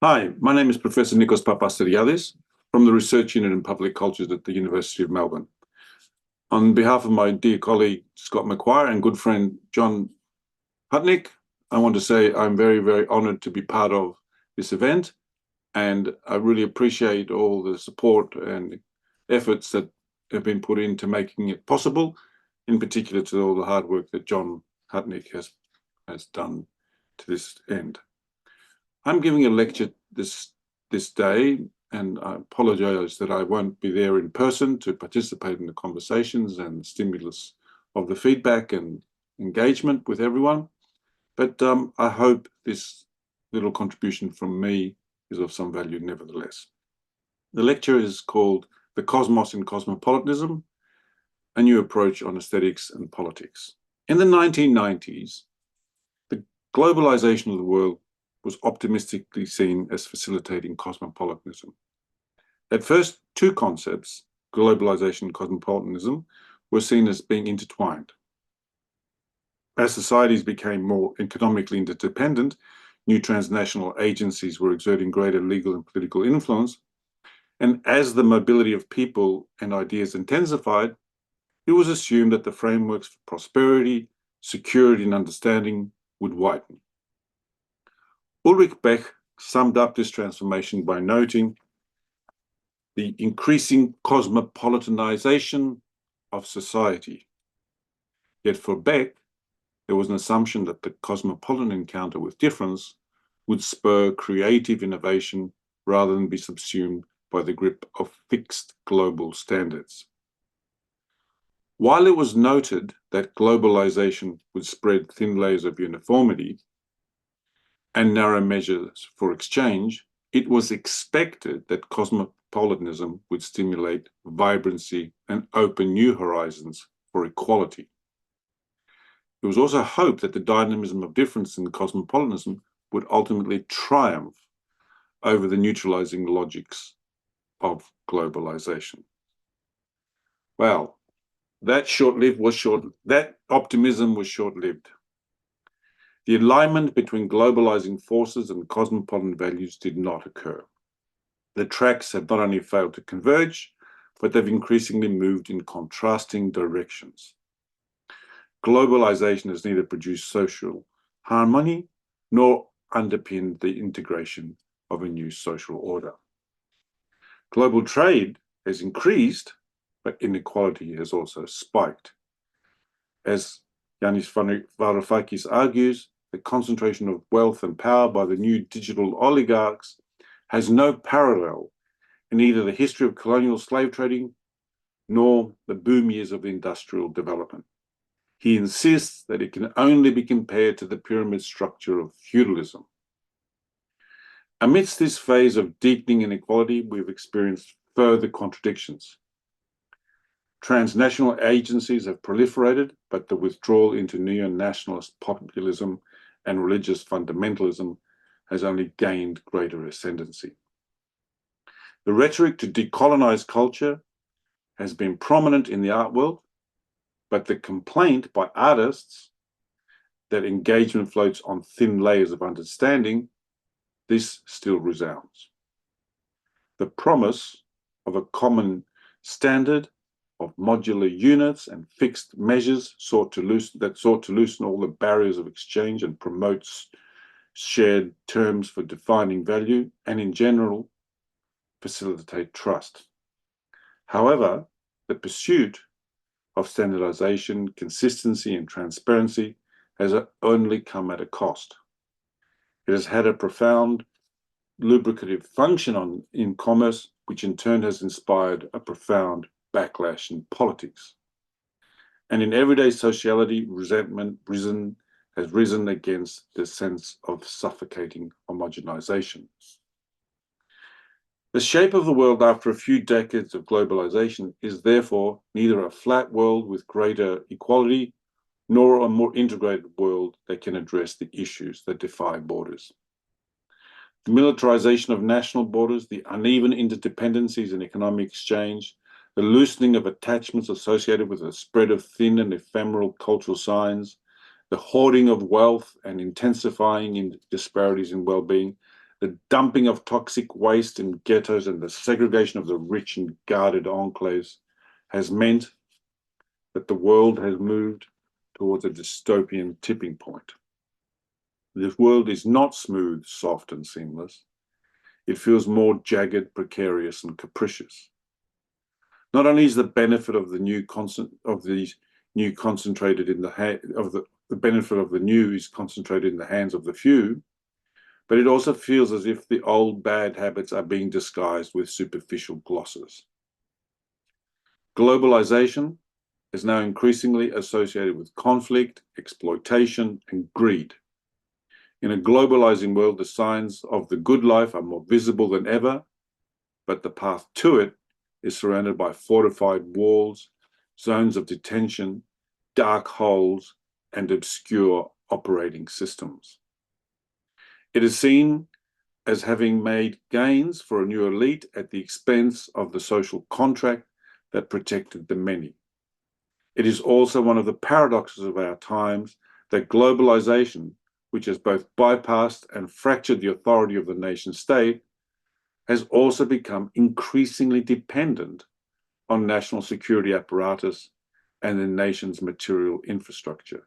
Hi, my name is Professor Nikos Papastergiadis from the Research Unit in Public Cultures at the University of Melbourne. On behalf of my dear colleague Scott McQuire and good friend John Hutnick, I want to say I'm very, very honoured to be part of this event, and I really appreciate all the support and efforts that have been put into making it possible, in particular to all the hard work that John Hutnick has done to this end. I'm giving a lecture this day, and I apologize that I won't be there in person to participate in the conversations and stimulus of the feedback and engagement with everyone. But I hope this little contribution from me is of some value nevertheless. The lecture is called The Cosmos in Cosmopolitanism, a New Approach on Aesthetics and Politics. In the 1990s, the globalization of the world was optimistically seen as facilitating cosmopolitanism. At first, two concepts, globalization and cosmopolitanism, were seen as being intertwined. As societies became more economically interdependent, new transnational agencies were exerting greater legal and political influence, and as the mobility of people and ideas intensified, it was assumed that the frameworks for prosperity, security, and understanding would widen. Ulrich Beck summed up this transformation by noting the increasing cosmopolitanization of society. Yet for Beck, there was an assumption that the cosmopolitan encounter with difference would spur creative innovation rather than be subsumed by the grip of fixed global standards. While it was noted that globalization would spread thin layers of uniformity and narrow measures for exchange, it was expected that cosmopolitanism would stimulate vibrancy and open new horizons for equality. It was also hoped that the dynamism of difference in cosmopolitanism would ultimately triumph over the neutralizing logics of globalization. Well, that optimism was short-lived. The alignment between globalizing forces and cosmopolitan values did not occur. The tracks have not only failed to converge, but they've increasingly moved in contrasting directions. Globalization has neither produced social harmony nor underpinned the integration of a new social order. Global trade has increased, but inequality has also spiked. As Yanis Varoufakis argues, the concentration of wealth and power by the new digital oligarchs has no parallel in either the history of colonial slave trading nor the boom years of industrial development. He insists that it can only be compared to the pyramid structure of feudalism. Amidst this phase of deepening inequality, we've experienced further contradictions. Transnational agencies have proliferated, but the withdrawal into neo-nationalist populism and religious fundamentalism has only gained greater ascendancy. The rhetoric to decolonize culture has been prominent in the art world, but the complaint by artists that engagement floats on thin layers of understanding, this still resounds. The promise of a common standard of modular units and fixed measures sought to loosen all the barriers of exchange and promotes shared terms for defining value and in general facilitate trust. However, the pursuit of standardization, consistency and transparency has only come at a cost. It has had a profound lubricative function in commerce, which in turn has inspired a profound backlash in politics. And in everyday sociality, resentment has risen against the sense of suffocating homogenization. The shape of the world after a few decades of globalization is therefore neither a flat world with greater equality nor a more integrated world that can address the issues that defy borders. The militarization of national borders, the uneven interdependencies in economic exchange, the loosening of attachments associated with the spread of thin and ephemeral cultural signs, the hoarding of wealth and intensifying in disparities in well-being, The dumping of toxic waste in ghettos and the segregation of the rich in guarded enclaves has meant that the world has moved towards a dystopian tipping point. This world is not smooth, soft, and seamless. It feels more jagged, precarious, and capricious. Not only is the benefit of the new concentrated in the benefit of the new is concentrated in the hands of the few, but it also feels as if the old bad habits are being disguised with superficial glosses. Globalization is now increasingly associated with conflict, exploitation, and greed. In a globalizing world, the signs of the good life are more visible than ever, but the path to it is surrounded by fortified walls, zones of detention, dark holes, and obscure operating systems. It is seen as having made gains for a new elite at the expense of the social contract that protected the many. It is also one of the paradoxes of our times that globalization, which has both bypassed and fractured the authority of the nation state, has also become increasingly dependent on national security apparatus and the nation's material infrastructure.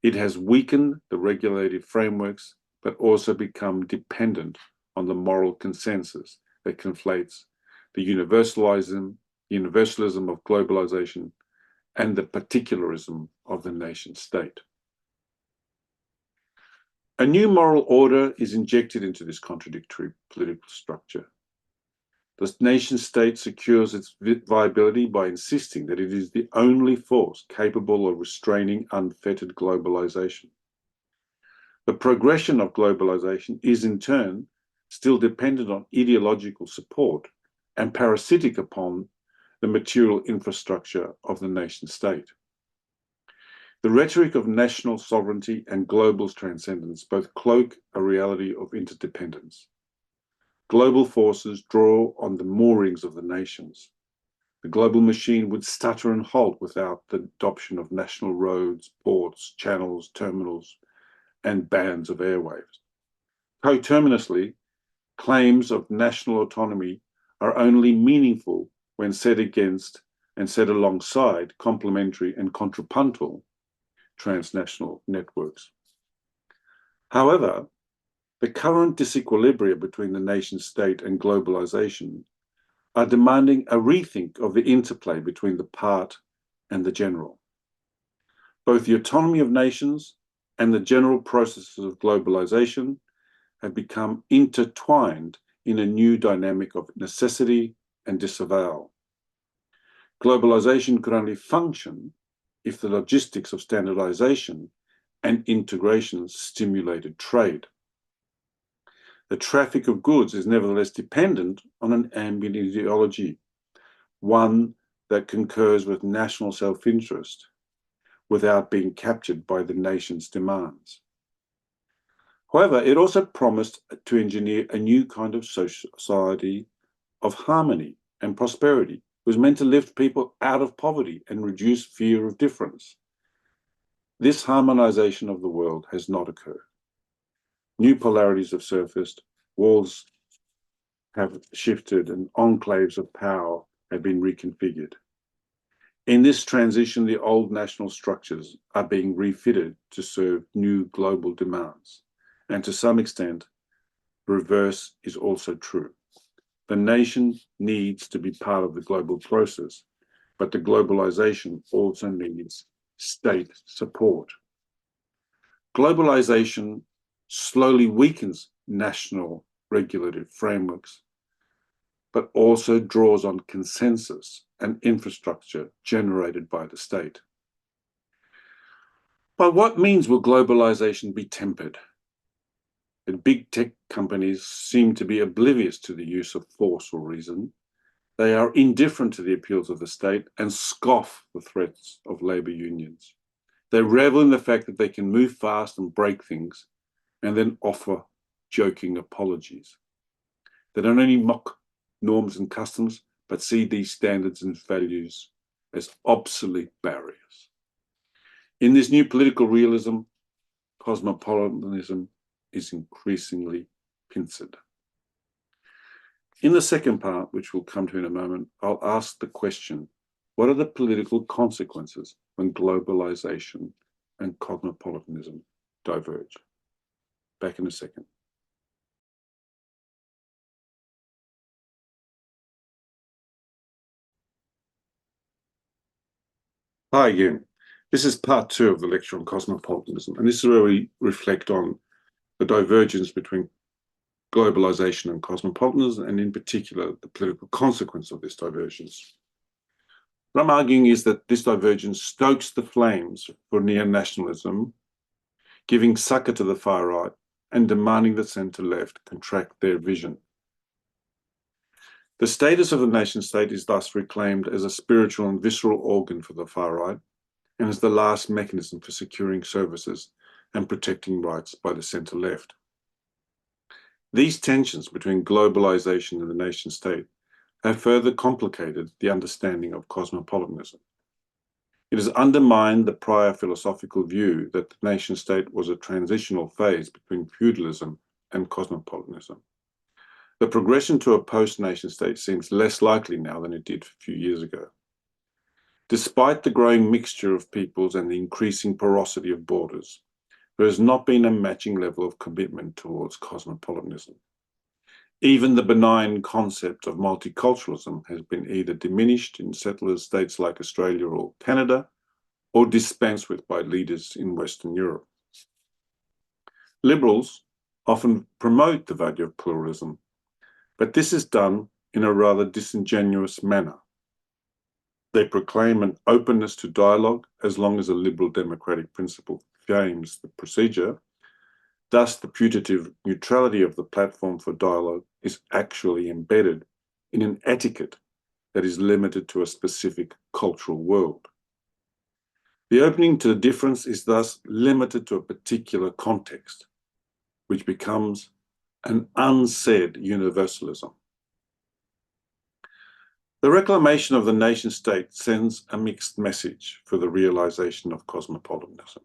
It has weakened the regulative frameworks, but also become dependent on the moral consensus that conflates the universalism of globalization and the particularism of the nation state. A new moral order is injected into this contradictory political structure. The nation state secures its viability by insisting that it is the only force capable of restraining unfettered globalization. The progression of globalization is in turn still dependent on ideological support and parasitic upon the material infrastructure of the nation state. The rhetoric of national sovereignty and global transcendence both cloak a reality of interdependence. Global forces draw on the moorings of the nations. The global machine would stutter and halt without the adoption of national roads, ports, channels, terminals, and bands of airwaves. Coterminously, claims of national autonomy are only meaningful when set against and set alongside complementary and contrapuntal transnational networks. However, the current disequilibria between the nation state and globalization are demanding a rethink of the interplay between the part and the general. Both the autonomy of nations and the general processes of globalization have become intertwined in a new dynamic of necessity and disavowal. Globalization could only function if the logistics of standardization and integration stimulated trade. The traffic of goods is nevertheless dependent on an ambient ideology, one that concurs with national self-interest without being captured by the nation's demands. However, it also promised to engineer a new kind of society of harmony and prosperity. It was meant to lift people out of poverty and reduce fear of difference. This harmonization of the world has not occurred. New polarities have surfaced, walls have shifted, and enclaves of power have been reconfigured. In this transition, the old national structures are being refitted to serve new global demands. And to some extent, the reverse is also true. The nation needs to be part of the global process, but the globalization also needs state support. Globalization slowly weakens national regulative frameworks, but also draws on consensus and infrastructure generated by the state. By what means will globalization be tempered? And big tech companies seem to be oblivious to the use of force or reason. They are indifferent to the appeals of the state and scoff the threats of labor unions. They revel in the fact that they can move fast and break things and then offer joking apologies. They don't only mock norms and customs, but see these standards and values as obsolete barriers. In this new political realism, cosmopolitanism is increasingly pincered. In the second part, which we'll come to in a moment, I'll ask the question, what are the political consequences when globalization and cosmopolitanism diverge? Back in a second. Hi again. This is part 2 of the lecture on cosmopolitanism, and this is where we reflect on the divergence between globalization and cosmopolitanism, and in particular, the political consequence of this divergence. What I'm arguing is that this divergence stokes the flames for neo-nationalism, giving succor to the far right and demanding the centre-left contract their vision. The status of the nation-state is thus reclaimed as a spiritual and visceral organ for the far right, and as the last mechanism for securing services and protecting rights by the centre-left. These tensions between globalization and the nation-state have further complicated the understanding of cosmopolitanism. It has undermined the prior philosophical view that the nation-state was a transitional phase between feudalism and cosmopolitanism. The progression to a post-nation state seems less likely now than it did a few years ago. Despite the growing mixture of peoples and the increasing porosity of borders, there has not been a matching level of commitment towards cosmopolitanism. Even the benign concept of multiculturalism has been either diminished in settlers states like Australia or Canada, or dispensed with by leaders in Western Europe. Liberals often promote the value of pluralism, but this is done in a rather disingenuous manner. They proclaim an openness to dialogue as long as a liberal democratic principle frames the procedure. Thus, the putative neutrality of the platform for dialogue is actually embedded in an etiquette that is limited to a specific cultural world. The opening to the difference is thus limited to a particular context, which becomes an unsaid universalism. The reclamation of the nation-state sends a mixed message for the realization of cosmopolitanism.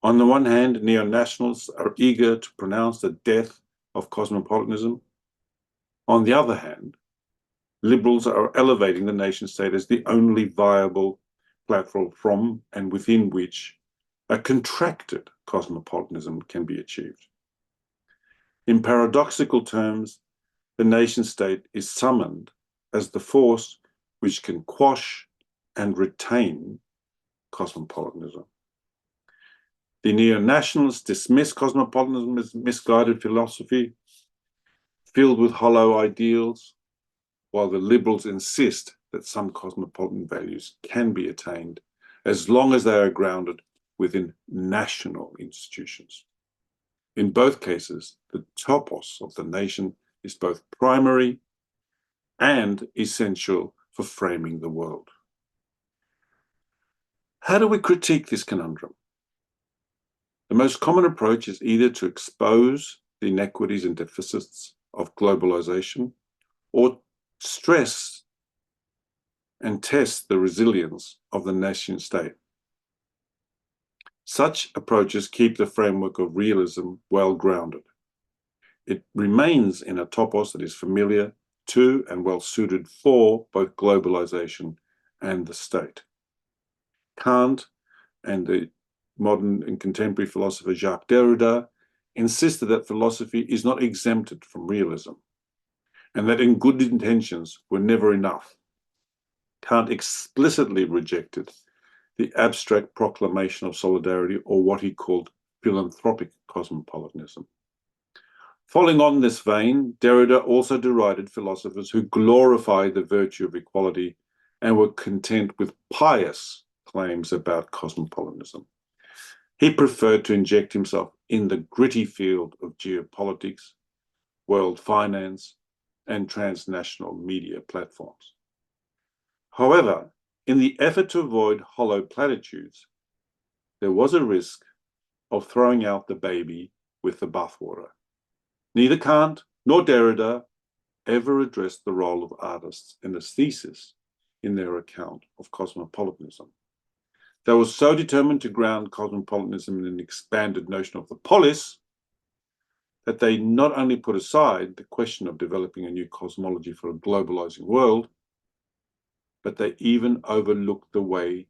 On the one hand, neo-nationalists are eager to pronounce the death of cosmopolitanism. On the other hand, liberals are elevating the nation-state as the only viable platform from and within which a contracted cosmopolitanism can be achieved. In paradoxical terms, the nation-state is summoned as the force which can quash and retain cosmopolitanism. The neo-nationalists dismiss cosmopolitanism as misguided philosophy, filled with hollow ideals, while the liberals insist that some cosmopolitan values can be attained as long as they are grounded within national institutions. In both cases, the topos of the nation is both primary and essential for framing the world. How do we critique this conundrum? The most common approach is either to expose the inequities and deficits of globalization or stress and test the resilience of the nation state. Such approaches keep the framework of realism well grounded. It remains in a topos that is familiar to and well suited for both globalization and the state. Kant and the modern and contemporary philosopher Jacques Derrida insisted that philosophy is not exempted from realism, and that in good intentions were never enough. Kant explicitly rejected the abstract proclamation of solidarity, or what he called philanthropic cosmopolitanism. Following on this vein, Derrida also derided philosophers who glorified the virtue of equality and were content with pious claims about cosmopolitanism. He preferred to inject himself in the gritty field of geopolitics, world finance, and transnational media platforms. However, in the effort to avoid hollow platitudes, there was a risk of throwing out the baby with the bathwater. Neither Kant nor Derrida ever addressed the role of artists and aesthesis in their account of cosmopolitanism. They were so determined to ground cosmopolitanism in an expanded notion of the polis that they not only put aside the question of developing a new cosmology for a globalizing world, but they even overlook the way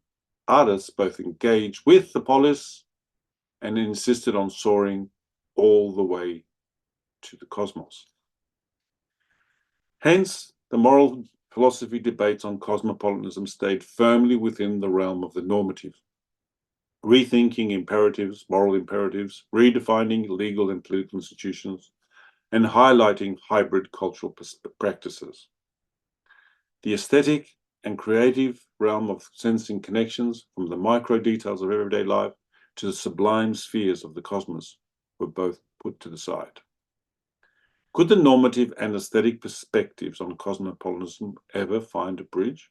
artists both engaged with the polis and insisted on soaring all the way to the cosmos. Hence, the moral philosophy debates on cosmopolitanism stayed firmly within the realm of the normative, rethinking imperatives, moral imperatives, redefining legal and political institutions, and highlighting hybrid cultural practices. The aesthetic and creative realm of sensing connections from the micro details of everyday life to the sublime spheres of the cosmos were both put to the side. Could the normative and aesthetic perspectives on cosmopolitanism ever find a bridge?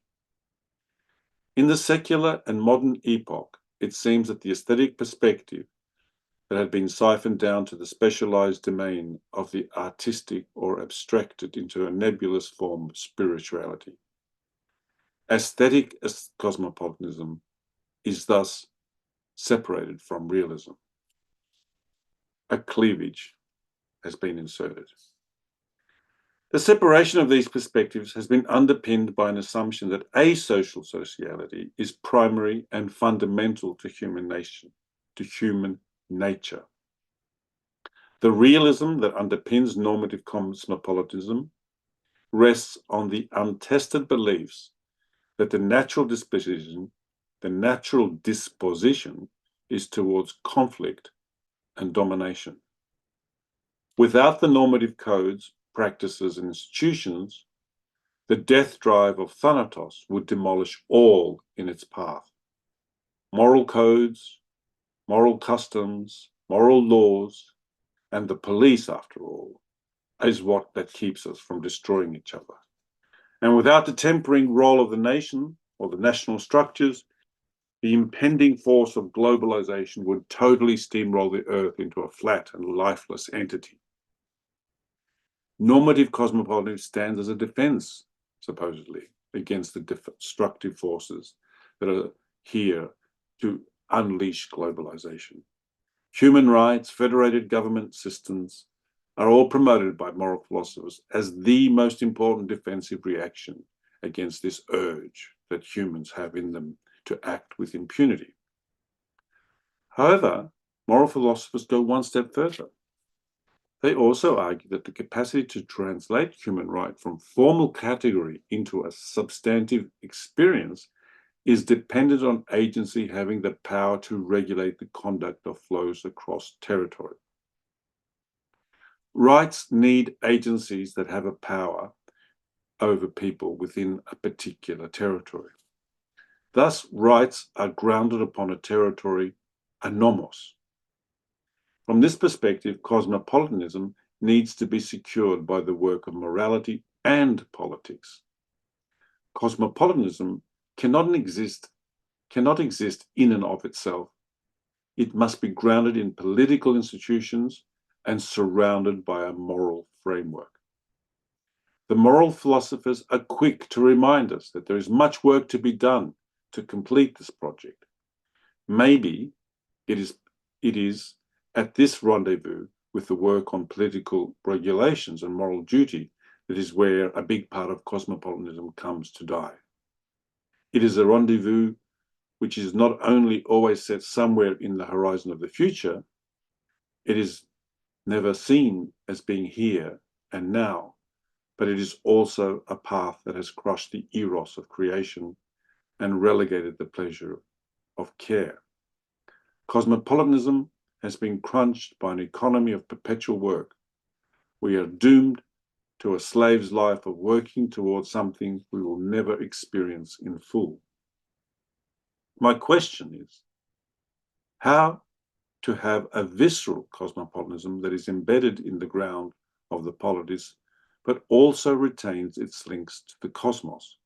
In the secular and modern epoch, it seems that the aesthetic perspective that had been siphoned down to the specialized domain of the artistic or abstracted into a nebulous form of spirituality. Aesthetic cosmopolitanism is thus separated from realism. A cleavage has been inserted. The separation of these perspectives has been underpinned by an assumption that asocial sociality is primary and fundamental to human nature. The realism that underpins normative cosmopolitanism rests on the untested beliefs that the natural disposition is towards conflict and domination. Without the normative codes, practices, and institutions, the death drive of Thanatos would demolish all in its path. Moral codes, moral customs, moral laws, and the police, after all, is what that keeps us from destroying each other. And without the tempering role of the nation or the national structures, the impending force of globalization would totally steamroll the earth into a flat and lifeless entity. Normative cosmopolitanism stands as a defense, supposedly, against the destructive forces that are here to unleash globalization. Human rights, federated government systems are all promoted by moral philosophers as the most important defensive reaction against this urge that humans have in them to act with impunity. However, moral philosophers go one step further. They also argue that the capacity to translate human right from formal category into a substantive experience is dependent on agency having the power to regulate the conduct of flows across territory. Rights need agencies that have a power over people within a particular territory. Thus, rights are grounded upon a territory, a nomos. From this perspective, cosmopolitanism needs to be secured by the work of morality and politics. Cosmopolitanism cannot exist in and of itself. It must be grounded in political institutions and surrounded by a moral framework. The moral philosophers are quick to remind us that there is much work to be done to complete this project. Maybe it is at this rendezvous with the work on political regulations and moral duty that is where a big part of cosmopolitanism comes to die. It is a rendezvous which is not only always set somewhere in the horizon of the future, it is never seen as being here and now, but it is also a path that has crushed the eros of creation and relegated the pleasure of care. Cosmopolitanism has been crunched by an economy of perpetual work. We are doomed to a slave's life of working towards something we will never experience in full. My question is, how to have a visceral cosmopolitanism that is embedded in the ground of the polis, but also retains its links to the cosmos?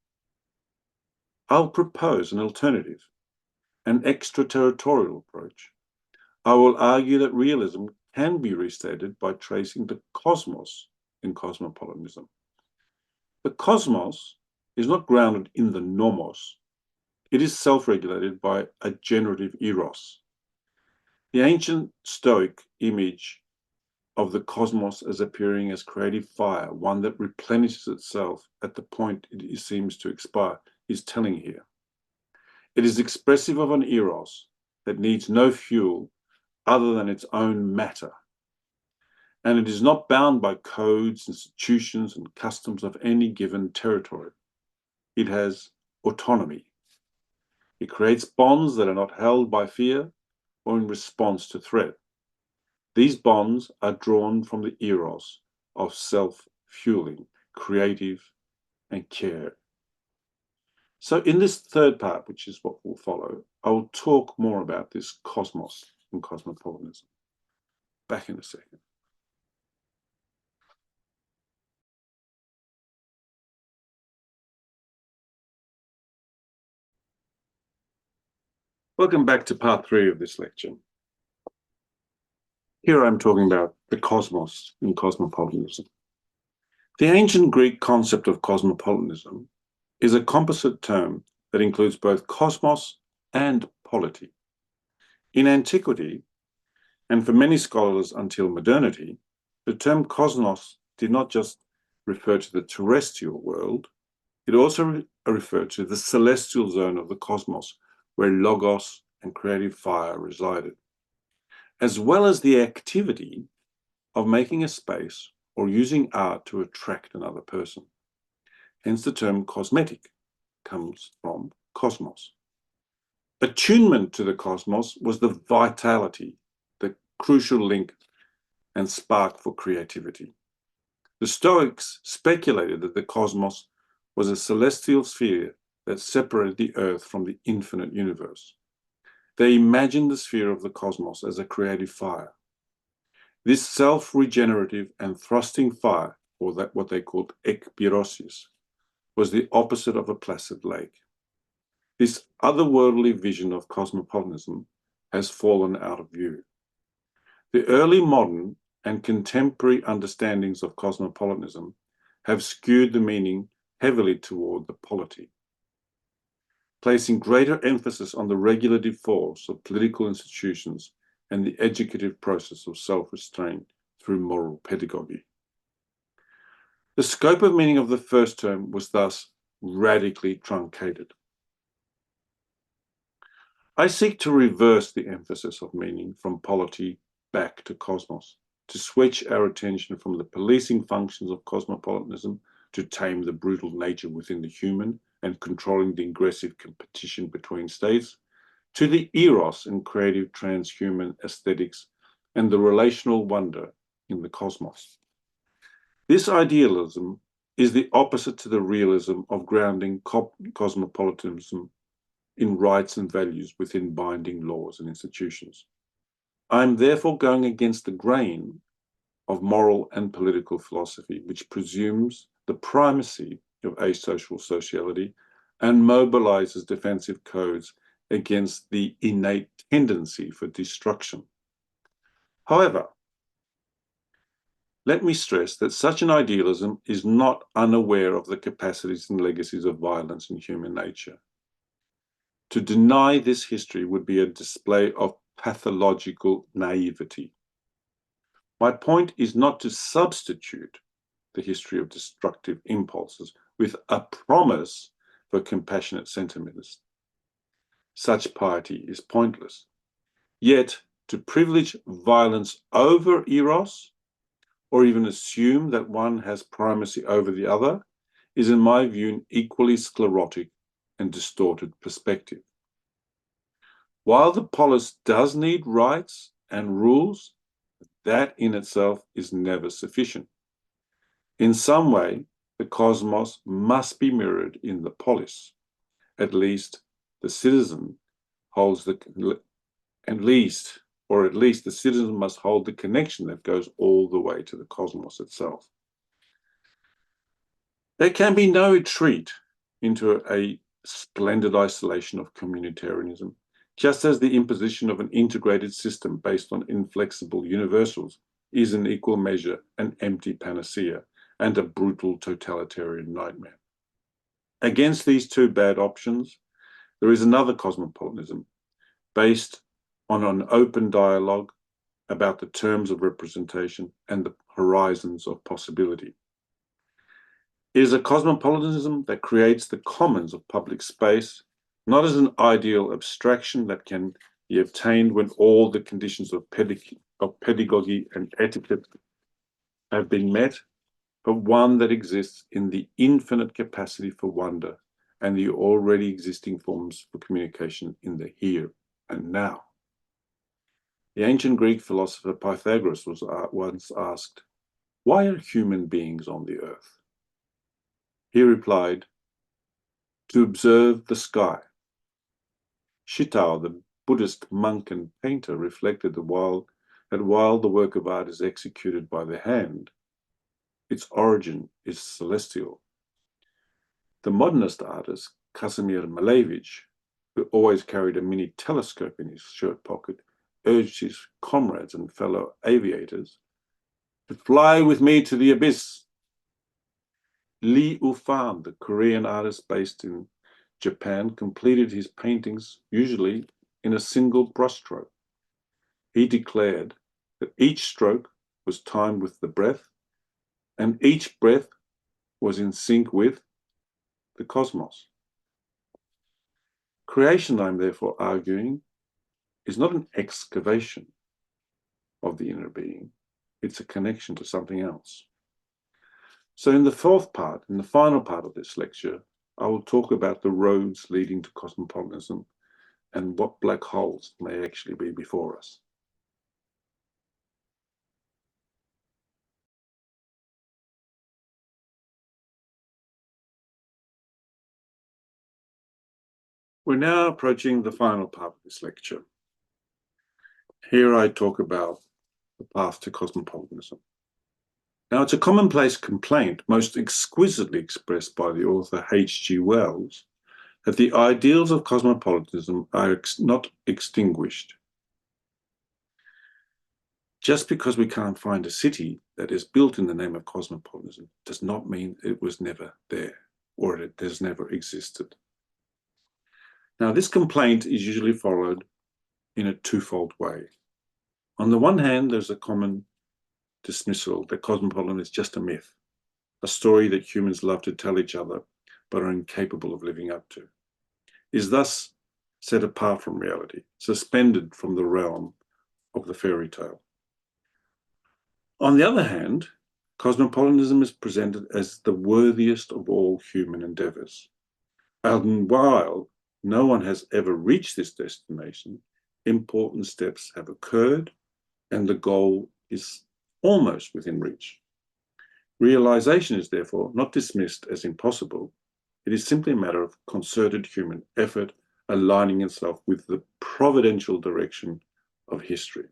I'll propose an alternative, an extraterritorial approach. I will argue that realism can be restated by tracing the cosmos in cosmopolitanism. The cosmos is not grounded in the nomos. It is self-regulated by a generative eros. The ancient Stoic image of the cosmos as appearing as creative fire, one that replenishes itself at the point it seems to expire, is telling here. It is expressive of an eros that needs no fuel other than its own matter. And it is not bound by codes, institutions, and customs of any given territory. It has autonomy. It creates bonds that are not held by fear or in response to threat. These bonds are drawn from the eros of self-fueling, creative, and care. So in this third part, which is what will follow, I will talk more about this cosmos and cosmopolitanism. Back in a second. Welcome back to part 3 of this lecture. Here I'm talking about the cosmos and cosmopolitanism. The ancient Greek concept of cosmopolitanism is a composite term that includes both cosmos and polity. In antiquity, and for many scholars until modernity, the term cosmos did not just refer to the terrestrial world, it also referred to the celestial zone of the cosmos, where logos and creative fire resided, as well as the activity of making a space or using art to attract another person. Hence the term cosmetic comes from cosmos. Attunement to the cosmos was the vitality, the crucial link and spark for creativity. The Stoics speculated that the cosmos was a celestial sphere that separated the earth from the infinite universe. They imagined the sphere of the cosmos as a creative fire. This self-regenerative and thrusting fire, or that what they called ekpyrosis, was the opposite of a placid lake. This otherworldly vision of cosmopolitanism has fallen out of view. The early modern and contemporary understandings of cosmopolitanism have skewed the meaning heavily toward the polity, placing greater emphasis on the regulative force of political institutions and the educative process of self-restraint through moral pedagogy. The scope of meaning of the first term was thus radically truncated. I seek to reverse the emphasis of meaning from polity back to cosmos, to switch our attention from the policing functions of cosmopolitanism to tame the brutal nature within the human and controlling the aggressive competition between states, to the eros and creative transhuman aesthetics and the relational wonder in the cosmos. This idealism is the opposite to the realism of grounding cosmopolitanism in rights and values within binding laws and institutions. I am therefore going against the grain of moral and political philosophy, which presumes the primacy of asocial sociality and mobilizes defensive codes against the innate tendency for destruction. However, let me stress that such an idealism is not unaware of the capacities and legacies of violence in human nature. To deny this history would be a display of pathological naivety. My point is not to substitute the history of destructive impulses with a promise for compassionate sentiments. Such piety is pointless. Yet, to privilege violence over eros, or even assume that one has primacy over the other, is in my view an equally sclerotic and distorted perspective. While the polis does need rights and rules, that in itself is never sufficient. In some way, the cosmos must be mirrored in the polis. At least the citizen holds the, at least the citizen must hold the connection that goes all the way to the cosmos itself. There can be no retreat into a splendid isolation of communitarianism, just as the imposition of an integrated system based on inflexible universals is in equal measure an empty panacea and a brutal totalitarian nightmare. Against these two bad options, there is another cosmopolitanism based on an open dialogue, about the terms of representation and the horizons of possibility. It is a cosmopolitanism that creates the commons of public space, not as an ideal abstraction that can be obtained when all the conditions of pedagogy and etiquette have been met, but one that exists in the infinite capacity for wonder and the already existing forms for communication in the here and now. The ancient Greek philosopher Pythagoras was once asked, "Why are human beings on the earth?" He replied, "To observe the sky." Shitao, the Buddhist monk and painter, reflected that while the work of art is executed by the hand, its origin is celestial. The modernist artist, Kazimir Malevich, who always carried a mini telescope in his shirt pocket, urged his comrades and fellow aviators to fly with me to the abyss. Lee Ufan, the Korean artist based in Japan, completed his paintings usually in a single brushstroke. He declared that each stroke was timed with the breath, and each breath was in sync with the cosmos. Creation, I'm therefore arguing, is not an excavation of the inner being, it's a connection to something else. So in the final part of this lecture, I will talk about the roads leading to cosmopolitanism and what black holes may actually be before us. We're now approaching the final part of this lecture. Here I talk about the path to cosmopolitanism. Now, it's a commonplace complaint, most exquisitely expressed by the author H.G. Wells, that the ideals of cosmopolitanism are not extinguished. Just because we can't find a city that is built in the name of cosmopolitanism does not mean it was never there or it has never existed. Now, this complaint is usually followed in a twofold way. On the one hand, there's a common dismissal that cosmopolitanism is just a myth, a story that humans love to tell each other but are incapable of living up to. It is thus set apart from reality, suspended from the realm of the fairy tale. On the other hand, cosmopolitanism is presented as the worthiest of all human endeavors. And while no one has ever reached this destination, important steps have occurred and the goal is almost within reach. Realization is therefore not dismissed as impossible. It is simply a matter of concerted human effort aligning itself with the providential direction of history.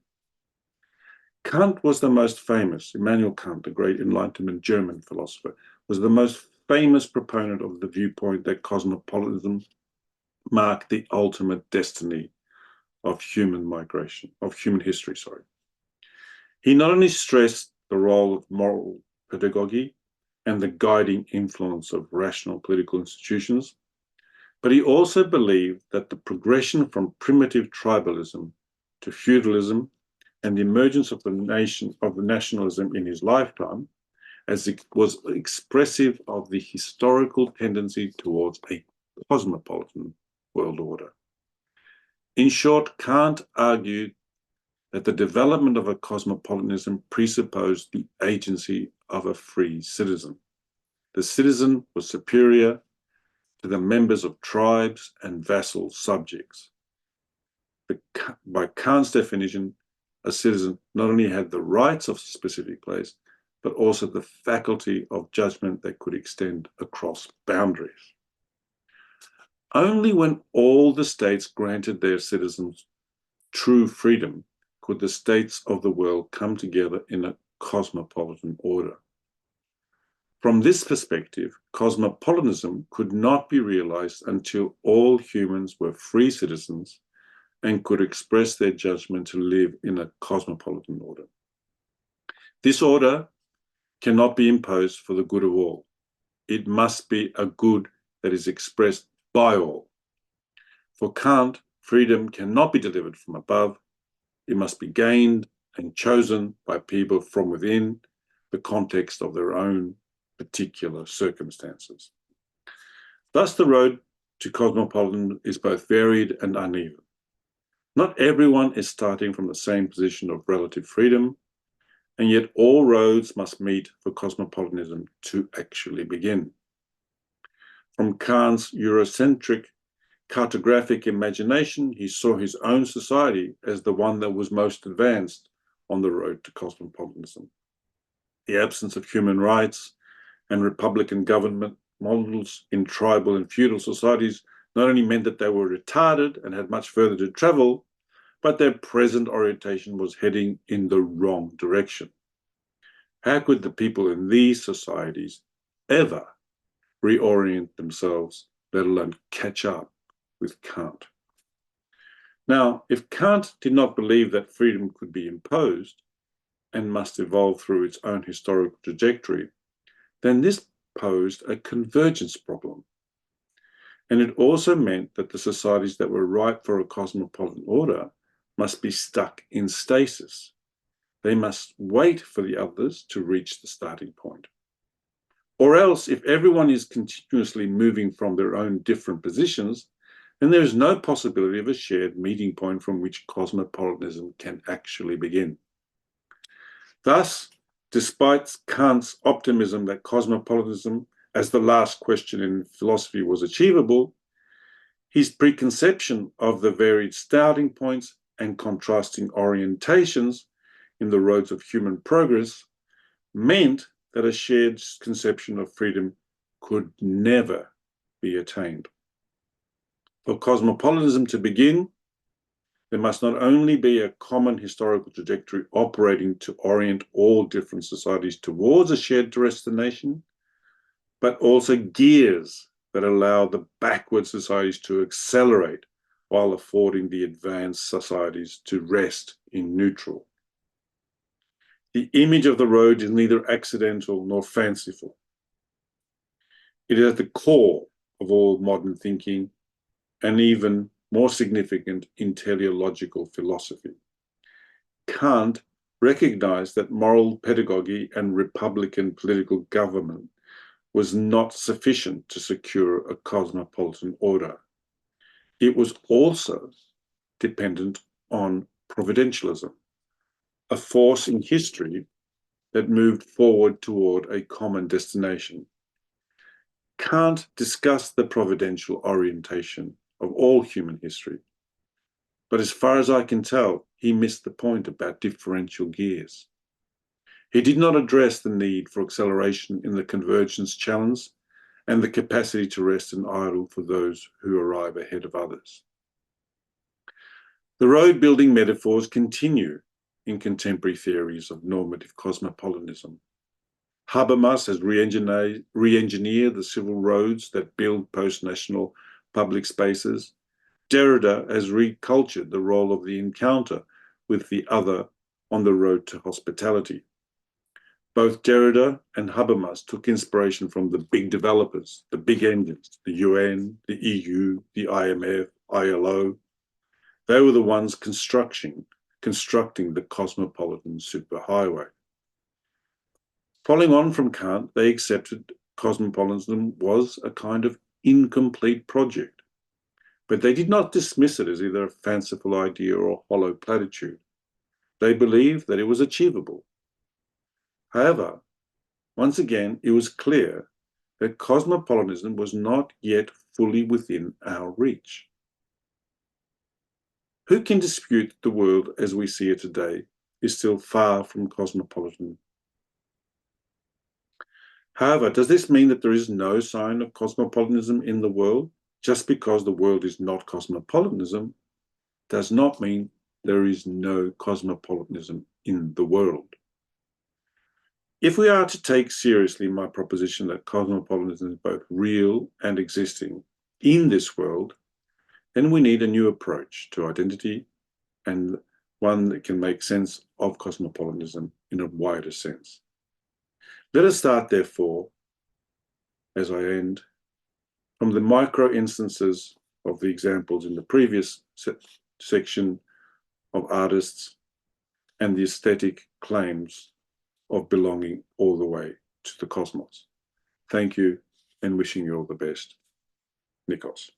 Kant was the most famous, Immanuel Kant, the great Enlightenment German philosopher, was the most famous proponent of the viewpoint that cosmopolitanism marked the ultimate destiny of human history. He not only stressed the role of moral pedagogy and the guiding influence of rational political institutions, but he also believed that the progression from primitive tribalism to feudalism and the emergence of the nationalism in his lifetime, as it was expressive of the historical tendency towards a cosmopolitan world order. In short, Kant argued that the development of a cosmopolitanism presupposed the agency of a free citizen. The citizen was superior to the members of tribes and vassal subjects. By Kant's definition, a citizen not only had the rights of a specific place, but also the faculty of judgment that could extend across boundaries. Only when all the states granted their citizens true freedom could the states of the world come together in a cosmopolitan order. From this perspective, cosmopolitanism could not be realized until all humans were free citizens and could express their judgment to live in a cosmopolitan order. This order cannot be imposed for the good of all. It must be a good that is expressed by all. For Kant, freedom cannot be delivered from above. It must be gained and chosen by people from within the context of their own particular circumstances. Thus, the road to cosmopolitanism is both varied and uneven. Not everyone is starting from the same position of relative freedom, and yet all roads must meet for cosmopolitanism to actually begin. From Kant's Eurocentric cartographic imagination, he saw his own society as the one that was most advanced on the road to cosmopolitanism. The absence of human rights and republican government models in tribal and feudal societies not only meant that they were retarded and had much further to travel, but their present orientation was heading in the wrong direction. How could the people in these societies ever reorient themselves, let alone catch up with Kant? Now, if Kant did not believe that freedom could be imposed and must evolve through its own historical trajectory, then this posed a convergence problem. And it also meant that the societies that were ripe for a cosmopolitan order must be stuck in stasis. They must wait for the others to reach the starting point. Or else, if everyone is continuously moving from their own different positions, then there is no possibility of a shared meeting point from which cosmopolitanism can actually begin. Thus, despite Kant's optimism that cosmopolitanism as the last question in philosophy was achievable, his preconception of the varied starting points and contrasting orientations in the roads of human progress meant that a shared conception of freedom could never be attained. For cosmopolitanism to begin, there must not only be a common historical trajectory operating to orient all different societies towards a shared destination, but also gears that allow the backward societies to accelerate while affording the advanced societies to rest in neutral. The image of the road is neither accidental nor fanciful. It is at the core of all modern thinking and even more significant in teleological philosophy. Kant recognized that moral pedagogy and republican political government was not sufficient to secure a cosmopolitan order. It was also dependent on providentialism, a force in history that moved forward toward a common destination. Kant discussed the providential orientation of all human history, but as far as I can tell, he missed the point about differential gears. He did not address the need for acceleration in the convergence challenge and the capacity to rest and idle for those who arrive ahead of others. The road-building metaphors continue in contemporary theories of normative cosmopolitanism. Habermas has re-engineered the civil roads that build post-national public spaces. Derrida has recultured the role of the encounter with the other on the road to hospitality. Both Derrida and Habermas took inspiration from the big developers, the big engines, the UN, the EU, the IMF, ILO. They were the ones constructing the cosmopolitan superhighway. Following on from Kant, they accepted cosmopolitanism was a kind of incomplete project, but they did not dismiss it as either a fanciful idea or a hollow platitude. They believed that it was achievable. However, once again, it was clear that cosmopolitanism was not yet fully within our reach. Who can dispute that the world as we see it today is still far from cosmopolitan? However, does this mean that there is no sign of cosmopolitanism in the world? Just because the world is not cosmopolitanism does not mean there is no cosmopolitanism in the world. If we are to take seriously my proposition that cosmopolitanism is both real and existing in this world, then we need a new approach to identity and one that can make sense of cosmopolitanism in a wider sense. Let us start, therefore, as I end, from the micro instances of the examples in the previous section of artists and the aesthetic claims of belonging all the way to the cosmos. Thank you, and wishing you all the best. Nikos.